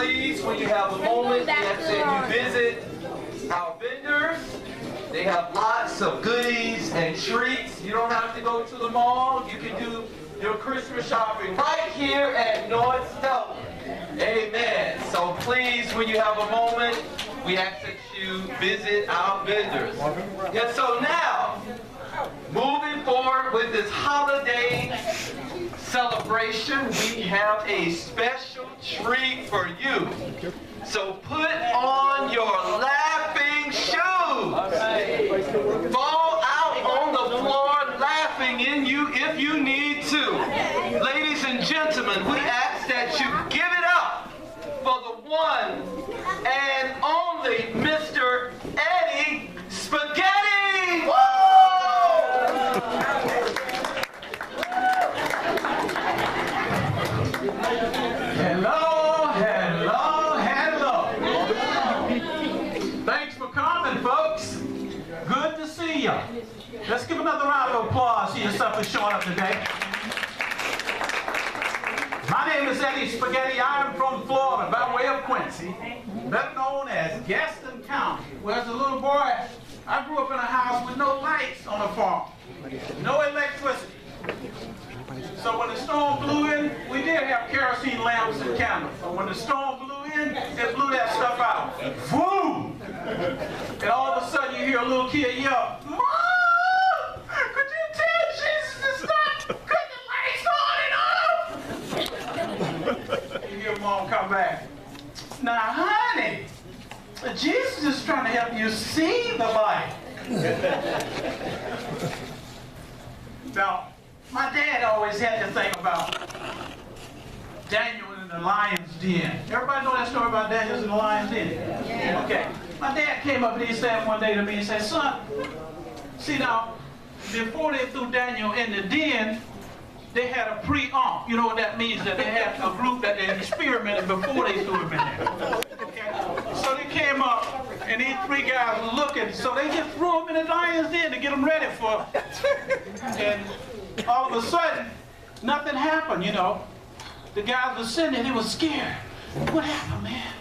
please, when you have a moment, we ask that you visit our vendors. They have lots of goodies and treats. You don't have to go to the mall. You can do your Christmas shopping right here at North Stella. Amen. So please, when you have a moment, we ask that you visit our vendors. And so now, moving forward with this holiday celebration, we have a special treat for you. So put on your laughing shoes. Fall out on the floor laughing in you if you need to. Ladies and gentlemen, we ask that you give it up for the one and only Mr. Eddie Spaghetti. Woo! Hello, hello, hello. Thanks for coming, folks. Good to see you. Let's give another round of applause to yourself for showing up today. My name is Eddie Spaghetti. I am from Florida, by way of Quincy, better known as Gaston County. Where as a little boy, I grew up in a house with no lights on the farm, no electricity. So when the storm blew in, we did have kerosene lamps and candles. So when the storm blew in, it blew that stuff out. Boom! And all of a sudden you hear a little kid yell, "Mom! Could you tell Jesus to stop cutting the lights on and off?" You hear Mom come back. "Now, honey, Jesus is trying to help you see the light." Now, my dad always had this thing about Daniel in the lion's den. Everybody know that story about Daniel in the lion's den? Yeah. Okay. My dad came up and he said one day to me, he said, "Son, see now, before they threw Daniel in the den, they had a pre-omp. You know what that means? That they had a group that they experimented before they threw him in there. Okay? So they came up and these three guys were looking, so they just threw him in the lion's den to get him ready for it. And all of a sudden, nothing happened, you know. The guys were sitting there, they were scared. What happened, man?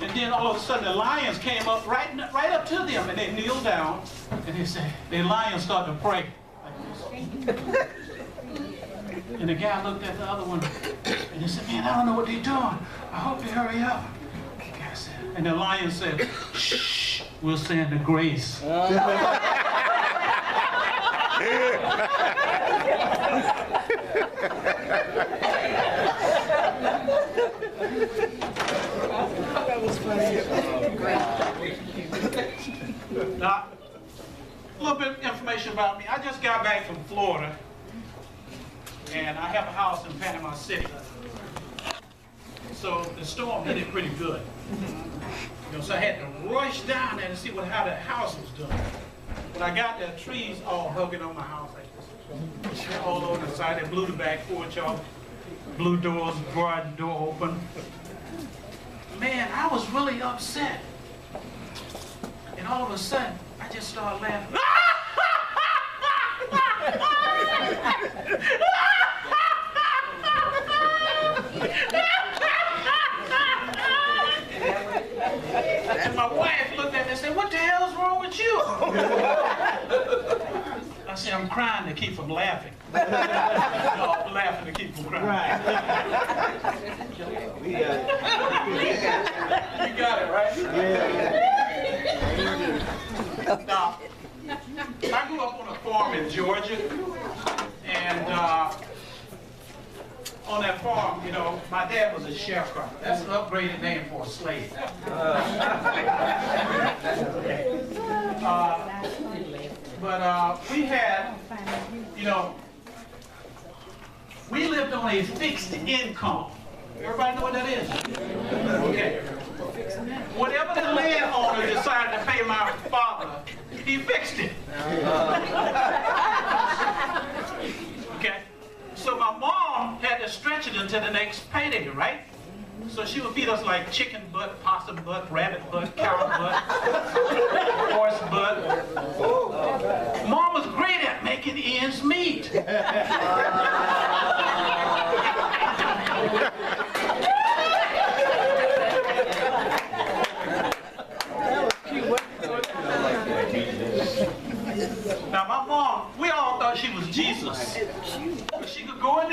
And then all of a sudden, the lions came up right up to them, and they kneeled down, and they said, the lions started to pray. Like this. And the guy looked at the other one, and he said, "Man, I don't know what they're doing. I hope they hurry up." The guy said, and the lion said, "Shh, we'll send the grace." That was funny. Now, a little bit of information about me. I just got back from Florida, and I have a house in Panama City. So the storm hit it pretty good. You know, so I had to rush down there to see how the house was doing. When I got there, trees all hugging on my house like this. All over the side. They blew the back porch off. Blew doors, garden door open. Man, I was really upset. And all of a sudden, I just started laughing. And my wife looked at me and said, "What the hell is wrong with you?" I said, "I'm crying to keep from laughing." No, I'm laughing to keep from crying. Right. You got it, right? Yeah. Now, I grew up on a farm in Georgia, and on that farm, you know, my dad was a sharecropper. That's an upgraded name for a slave. But we had, you know, we lived on a fixed income. Everybody know what that is? Okay. Whatever the landowner decided to pay my father, he fixed it. Okay. So my mom had to stretch it until the next payday, right? So she would feed us like chicken butt, possum butt, rabbit butt, cow butt, horse butt. Mom was great at making ends meet.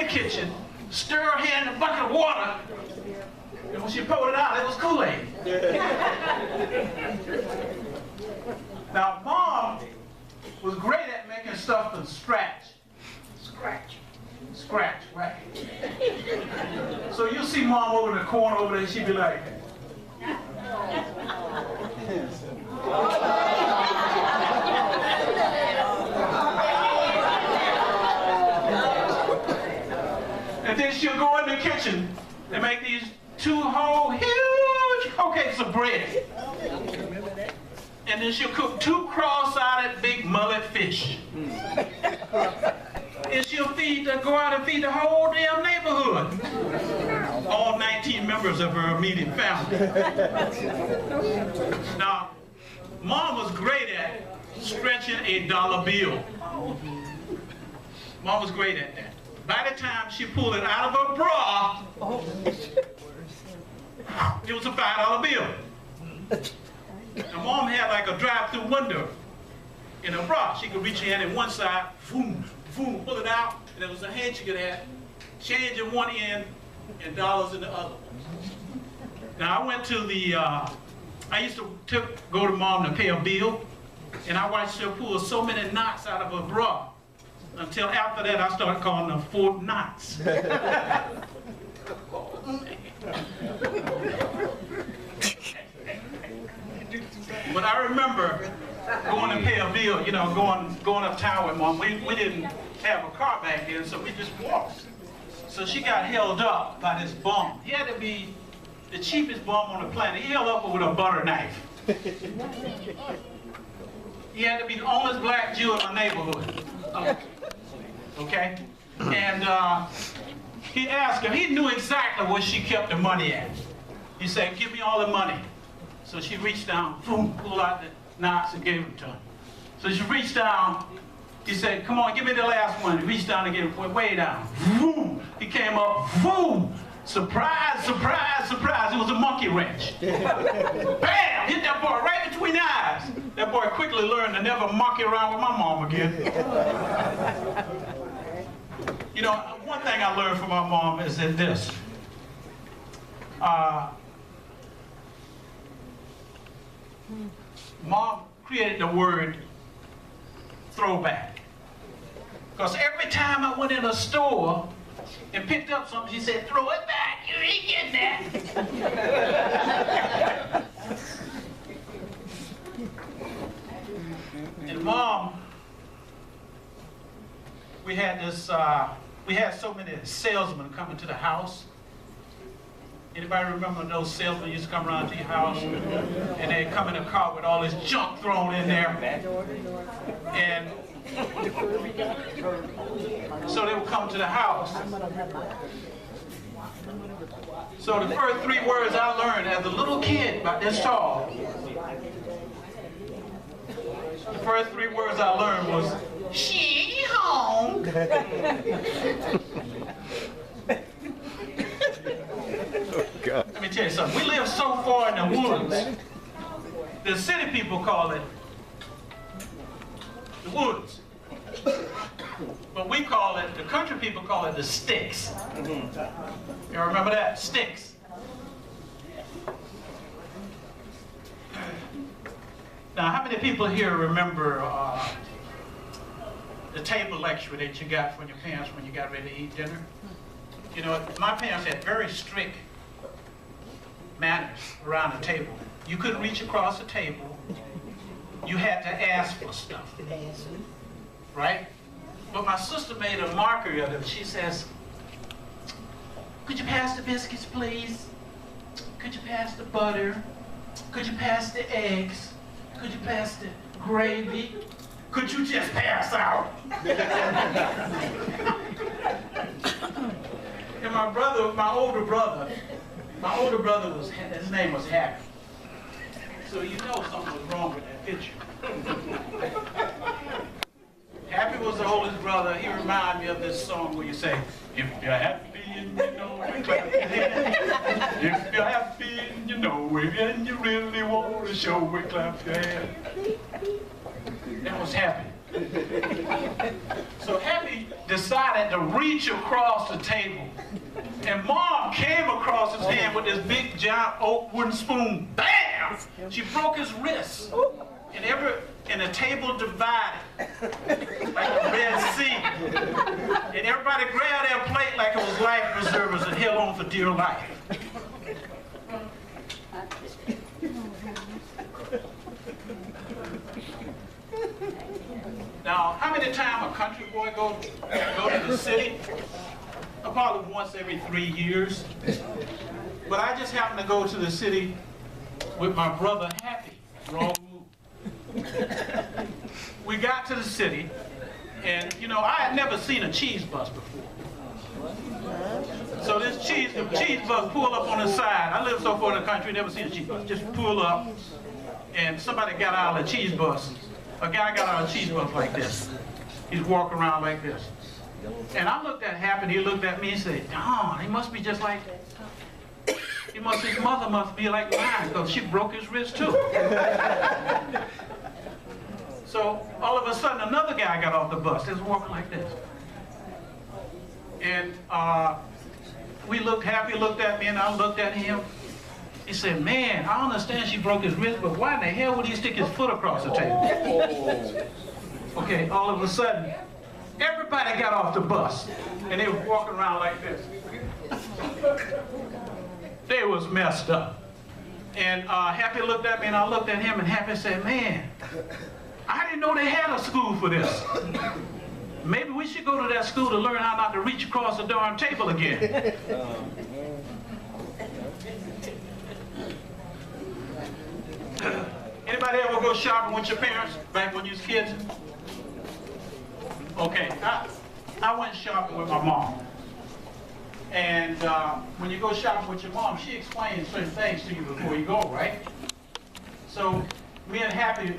kitchen, stir her hand in a bucket of water, and when she poured it out, it was Kool-Aid. Now, Mom was great at making stuff from scratch. Scratch, right? So you'll see Mom over in the corner over there, she'd be like, and then she'll go in the kitchen and make these 2 whole huge hoe cakes of bread. And then she'll cook 2 cross-eyed big mullet fish. And she'll go out and feed the whole damn neighborhood. All 19 members of her immediate family. Now, Mom was great at stretching a dollar bill. Mom was great at that. By the time she pulled it out of her bra, it was a $5 bill. Now, Mom had like a drive-through window in her bra. She could reach her hand in one side, boom, boom, pull it out, and there was a hand she could have, change in one end and dollars in the other. Now, I went to the, I used to go to Mom to pay a bill, and I watched her pull so many knots out of her bra until after that I started calling them Fort Knots. But I remember going to pay a bill, you know, going uptown with Mom. We didn't have a car back then, so we just walked. So she got held up by this bum. He had to be the cheapest bum on the planet. He held up with a butter knife. He had to be the only black Jew in my neighborhood. Okay? And he asked her, he knew exactly where she kept the money at. He said, give me all the money. So she reached down, boom, pulled out the knots and gave them to him. So she reached down, he said, come on, give me the last one. He reached down and gave it way down. Boom! He came up, boom! Surprise, surprise, surprise. It was a monkey wrench. Bam! Hit that boy right between the eyes. That boy quickly learned to never monkey around with my mom again. You know, one thing I learned from my mom is that this. Mom created the word throwback. Because every time I went in a store and picked up something, she said, throw it back, you ain't getting that. And Mom, we had so many salesmen coming to the house. Anybody remember those salesmen used to come around to your house and they'd come in a car with all this junk thrown in there? And so they would come to the house. So the first 3 words I learned as a little kid about this tall, the first 3 words I learned was, she ain't home. God. Let me tell you something. We live so far in the woods. The city people call it the woods. But we call it, the country people call it the sticks. You remember that? Sticks. Now, how many people here remember the table lecture that you got from your parents when you got ready to eat dinner? You know, my parents had very strict manners around the table. You couldn't reach across the table. You had to ask for stuff. Right? But my sister made a mockery of it. She says, could you pass the biscuits, please? Could you pass the butter? Could you pass the eggs? Could you pass the gravy? Could you just pass out? And my brother, my older brother was, his name was Happy. So you know something was wrong with that picture. Happy was the oldest brother. He reminded me of this song where you say, if you're happy and you know it, clap your hands. If you're happy and you know it, and you really want to show it, clap your hands. That was Happy. So Happy decided to reach across the table. And Mom came across his hand with this big giant oak wooden spoon. Bam! She broke his wrist. And the table divided like the Red Sea. And everybody grabbed their plate like it was life preservers and held on for dear life. Now, how many times a country boy go to the city? Probably once every 3 years. But I just happened to go to the city with my brother Happy. Wrong move. We got to the city, and you know, I had never seen a cheese bus before. So this cheese bus pulled up on the side. I live so far in the country, never seen a cheese bus. Just pull up, and somebody got out of the cheese bus. A guy got out of the cheese bus like this. He's walking around like this. And I looked at Happy, and he looked at me and said, "Darn, he must be just like, his mother must be like mine, because she broke his wrist too." So all of a sudden, another guy got off the bus. He was walking like this. And Happy looked at me, and I looked at him. He said, "Man, I understand she broke his wrist, but why in the hell would he stick his foot across the table?" Okay, all of a sudden, everybody got off the bus, and they were walking around like this. They was messed up. And Happy looked at me, and I looked at him, and Happy said, "Man, I didn't know they had a school for this. Maybe we should go to that school to learn how not to reach across the darn table again." Anybody ever go shopping with your parents back when you was kids? Okay, I went shopping with my mom. And when you go shopping with your mom, she explains certain things to you before you go, right? So me and Happy